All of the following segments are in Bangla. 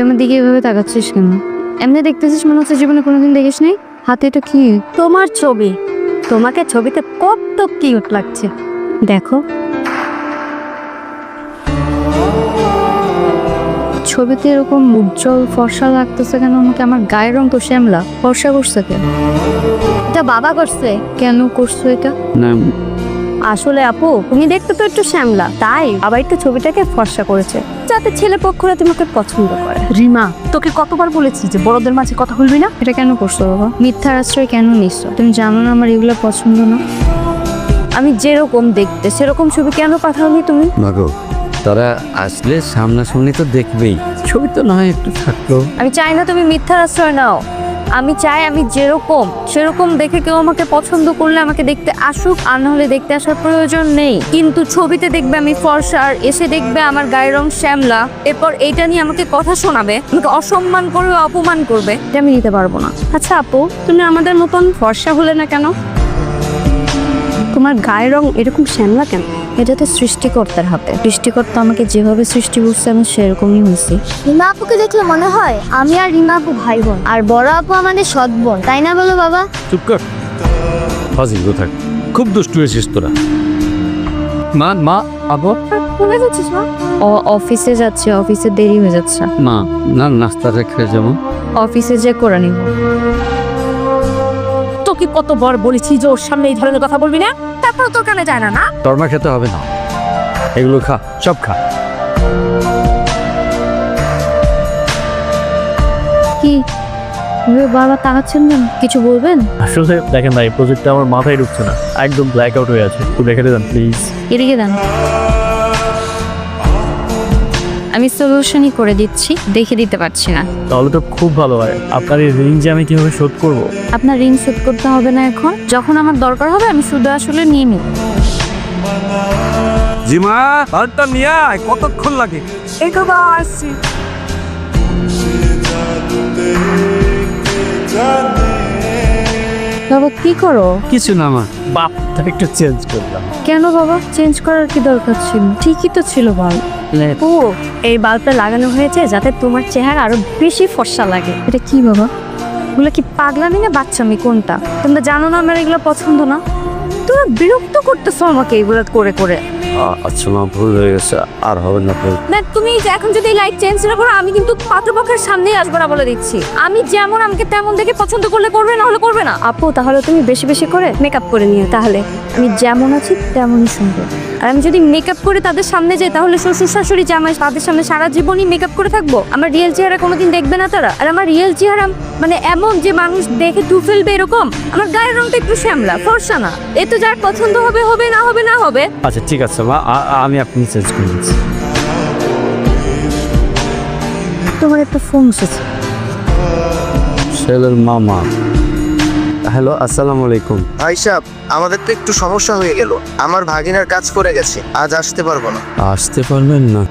তুই আমার দিকে এভাবে তাকাচ্ছিস কেন? এমনি দেখতেছিস মনে হচ্ছে জীবনে কোনোদিন দেখিস নাই। হাতে এটা কি? তোমার ছবি। তোমাকে ছবিতে কত কিউট লাগছে, দেখো। ছবিতে এরকম উজ্জ্বল ফর্সা লাগতেছে কেন আমাকে? আমার গায়ের রং তো শ্যামলা, ফর্সা করছে কেন? এটা বাবা করছে। কেন করছো এটা? না আসলে আপু, তুমি দেখতে তো একটু শ্যামলা, তাই বাবা একটু ছবিটাকে ফর্সা করেছে যাতে ছেলে পক্ষরা তোমাকে পছন্দ করে। রিমা, তোকে কতবার বলেছি যে বড়দের মাঝে কথা বলবি না? এটা কেন করছো বাবা? মিথ্যার আশ্রয় কেন নিচ্ছ? তুমি জানো না আমার এগুলো পছন্দ না। আমি যেরকম দেখতে সেরকম ছবি কেন পাঠাওনি তুমি? মাগো, তারা আসলে সামনাসামনি তো দেখবেই, ছবি তো না হয় একটু থাকলো। আমি চাই না তুমি মিথ্যার আশ্রয় নাও। আমি চাই আমি যেরকম সেরকম দেখে কেউ আমাকে পছন্দ করলে আমাকে দেখতে আসুক, আর নাহলে দেখতে আসার প্রয়োজন নেই। কিন্তু ছবিতে দেখবে আমি ফর্সা, আর এসে দেখবে আমার গায়ের রং শ্যামলা, এরপর এইটা নিয়ে আমাকে কথা শোনাবে, আমাকে অসম্মান করবে, অপমান করবে। এটা আমি নিতে পারবো না। আচ্ছা আপু, তুমি আমাদের মতন ফর্সা হলে না কেন? তোমার গায়ের রং এরকম শ্যামলা কেন? এটা তো সৃষ্টিকর্তার হাতে। সৃষ্টিকর্তা আমাকে যেভাবে সৃষ্টি করছে আমি সেরকমই হয়েছি। রিমা আপুকে দেখলে মনে হয় আমি আর রিমা আপু ভাই বোন, আর বড় আপু আমাদের সৎ বোন, তাই না বলো বাবা? চুপ কর, ফাজিল কোথাক, খুব দুষ্টু হয়েছিস তোরা। মা মা আবো কোথায় যাচ্ছিস মা? অফিসে যাচ্ছে, অফিসে দেরি হয়ে যাচ্ছে। মা, না নাস্তা রেখে যাবো। অফিসে যে করে নিব। তোকে কতবার বলেছি যে ওর সামনে এই ধরনের কথা বলবি না? তারপর তোর কানে যায় না না? তরমা খেতে হবে না, এগুলো খা, সব খা। কি বারবার তাকাচ্ছেন কেন? কিছু বলবেন? আসলে দেখেন না, এই প্রজেক্টটা আমার মাথায় ঢুকছে না, একদম ব্ল্যাক আউট হয়ে আছে। একটু দেখে দেন প্লিজ। এদিকে দেন, আমি সলিউশনই করে দিচ্ছি, দেখে দিতে পারছি না। তাহলে তো খুব ভালো হয়। আপনার এই ঋণ যে আমি কিভাবে শোধ করব? আপনার ঋণ শোধ করতে হবে না এখন, যখন আমার দরকার হবে আমি শুধু আসলে নিয়ে নিই। জিমা, ভাতটা নিয়ে আয়, কতক্ষণ লাগে? এই তো বা আসছি। বাবা কি করো? কিছু না মা। বাপটা একটু চেঞ্জ করলাম। কেন বাবা? চেঞ্জ করার কি দরকার ছিল? ঠিকই তো ছিল বাল। ও, এই বাল্বটা লাগানো হয়েছে যাতে তোমার চেহারা আরো বেশি ফর্সা লাগে। এটা কি বাবা? এগুলো কি পাগলামি না বাচ্চামি কোনটা? তোমরা জানো না আমার এগুলো পছন্দ না? তোমরা বিরক্ত করতেছো আমাকে এগুলো করে করে। আচ্ছা মা, ভুল হয়ে গেছে, আর হবে না। না, তুমি এখন যদি লাইট চেঞ্জ না করো আমি কিন্তু পাত্রপক্ষের সামনেই আসবো না বলে দিচ্ছি। আমি যেমন আমাকে তেমন দেখে পছন্দ করলে করবে, না হলে করবে না। আপু, তাহলে তুমি বেশি বেশি করে মেকআপ করে নিও, তাহলে আমি যেমন আছি তেমনই সুন্দর। আর আমি যদি মেকআপ করে তাদের সামনে যাই তাহলে শ্বশুর শাশুড়ি জামাই তাদের সামনে সারা জীবনই মেকআপ করে থাকবো। আমার রিয়েল চেহারা কোনোদিন দেখবে না তারা। আর আমার রিয়েল চেহারা মানে এমন যে মানুষ দেখে টু ফেলবে এরকম। আমার গায়ের রংটা একটু শ্যামলা, ফর্সা না। এ তো যার পছন্দ হবে হবে, না হবে না হবে। আচ্ছা ঠিক আছে মা, আমি আপনি চেঞ্জ করে দিচ্ছি। তোমার একটা ফোন এসেছে। ছেলের মামা। হ্যালো, আসসালামু আলাইকুম। ভাই সাহেব, আমাদের তো একটু সমস্যা হয়ে গেল। আমার ভাগিনার কাজ করে গেছে, আজ আসতে পারবো না। আসতে পারবেন না?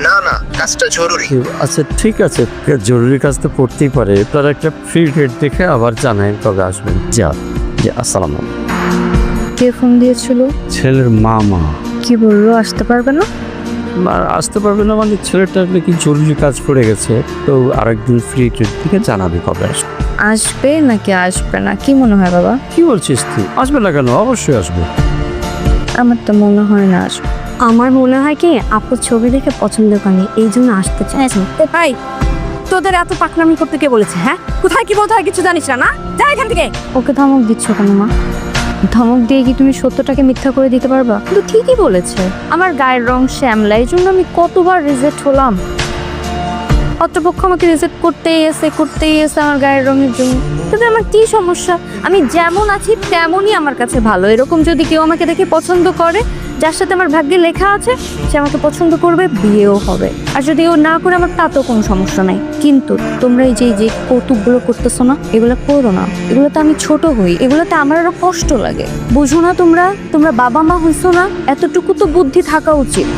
না না, কাজটা জরুরি। আচ্ছা ঠিক আছে, জরুরি কাজ তো পড়তেই পারে। আপনার একটা ফ্রি ডেট দেখে আবার জানাই কবে আসবেন। যা জি, আসসালাম। কে ফোন দিয়েছিল? ছেলের মামা। কি বললো? আসতে পারবে না? আর আসতে পারবে না মানে ছেলেটার নাকি জরুরি কাজ পড়ে গেছে, তো আরেকদিন ফ্রি ডেট থেকে জানাবি কবে আসবে। আসবে নাকি আসবে না কি মনে হয় বাবা? কি বলছিস তুই? আসবে না কেন? অবশ্যই আসবে। আমার তো মনে হয় না আসবে। আমার মনে হয় কি আপুর ছবি দেখে পছন্দ করেনি, এই জন্য আসতে চাইছে। ভাই, তোদের এত পাকনামি করতে কে বলেছে? হ্যাঁ, কোথায় কি বলতে হয় কিছু জানিস না? না, যা এখান থেকে। ওকে ধমক দিচ্ছ কেন মা? ধমক দিয়ে কি তুমি সত্যটাকে মিথ্যা করে দিতে পারবা? কিন্তু ঠিকই বলেছে, আমার গায়ের রং শ্যামলা, এই জন্য আমি কতবার রিজেক্ট হলাম। অতপক্ষ আমাকে রিজেক্ট করতেই এসে আমার গায়ের রঙের জন্য। তবে আমার কি সমস্যা? আমি যেমন আছি তেমনই আমার কাছে ভালো। এরকম যদি কেউ আমাকে দেখে পছন্দ করে, যার সাথে আমার ভাগ্যে লেখা আছে সে আমাকে পছন্দ করবে, বিয়েও হবে। আর যদি ও না করে আমার তাতেও কোনো সমস্যা নাই। কিন্তু তোমরা এই যে কৌতুকগুলো করতেছো না, এগুলো করো না। এগুলোতে আমি ছোট হই, এগুলোতে আমার আরো কষ্ট লাগে। বুঝো না তোমরা বাবা মা হইছো না, এতটুকু তো বুদ্ধি থাকা উচিত।